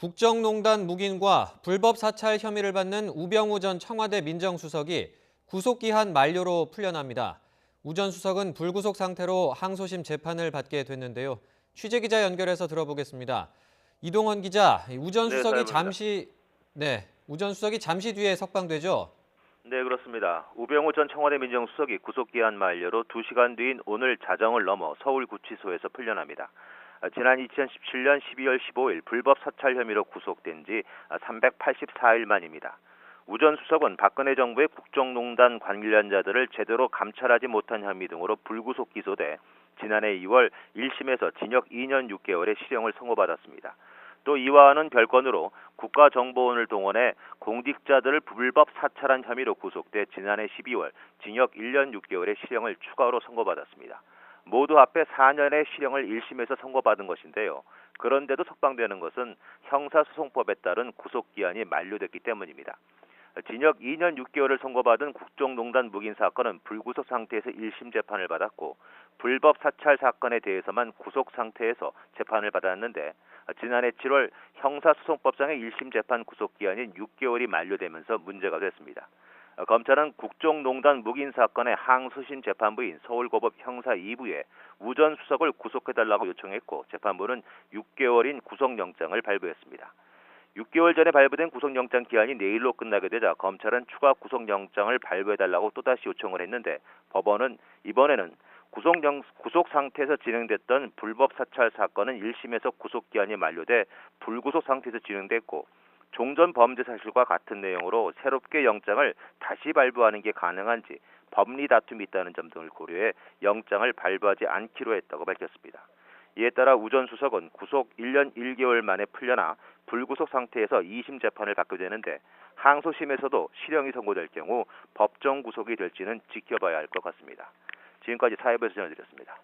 국정농단 묵인과 불법 사찰 혐의를 받는 우병우 전 청와대 민정수석이 구속기한 만료로 풀려납니다. 우 전 수석은 불구속 상태로 항소심 재판을 받게 됐는데요. 취재기자 연결해서 들어보겠습니다. 이동헌 기자, 네, 사회부입니다. 우 전 수석이 잠시 뒤에 석방되죠? 네, 그렇습니다. 우병우 전 청와대 민정수석이 구속기한 만료로 2시간 뒤인 오늘 자정을 넘어 서울구치소에서 풀려납니다. 지난 2017년 12월 15일 불법 사찰 혐의로 구속된 지 384일 만입니다. 우 전 수석은 박근혜 정부의 국정농단 관련자들을 제대로 감찰하지 못한 혐의 등으로 불구속 기소돼 지난해 2월 1심에서 징역 2년 6개월의 실형을 선고받았습니다. 또 이와는 별건으로 국가정보원을 동원해 공직자들을 불법 사찰한 혐의로 구속돼 지난해 12월 징역 1년 6개월의 실형을 추가로 선고받았습니다. 모두 합해 4년의 실형을 1심에서 선고받은 것인데요. 그런데도 석방되는 것은 형사소송법에 따른 구속기한이 만료됐기 때문입니다. 징역 2년 6개월을 선고받은 국정농단 묵인 사건은 불구속 상태에서 1심 재판을 받았고 불법 사찰 사건에 대해서만 구속 상태에서 재판을 받았는데 지난해 7월 형사소송법상의 1심 재판 구속기한인 6개월이 만료되면서 문제가 됐습니다. 검찰은 국정농단 묵인 사건의 항소심 재판부인 서울고법 형사 2부에 우 전 수석을 구속해달라고 요청했고 재판부는 6개월인 구속영장을 발부했습니다. 6개월 전에 발부된 구속영장 기한이 내일로 끝나게 되자 검찰은 추가 구속영장을 발부해달라고 또다시 요청을 했는데 법원은 이번에는 구속 상태에서 진행됐던 불법 사찰 사건은 1심에서 구속기한이 만료돼 불구속 상태에서 진행됐고 종전 범죄 사실과 같은 내용으로 새롭게 영장을 다시 발부하는 게 가능한지 법리 다툼이 있다는 점 등을 고려해 영장을 발부하지 않기로 했다고 밝혔습니다. 이에 따라 우 전 수석은 구속 1년 1개월 만에 풀려나 불구속 상태에서 2심 재판을 받게 되는데 항소심에서도 실형이 선고될 경우 법정 구속이 될지는 지켜봐야 할 것 같습니다. 지금까지 사회부에서 전해드렸습니다.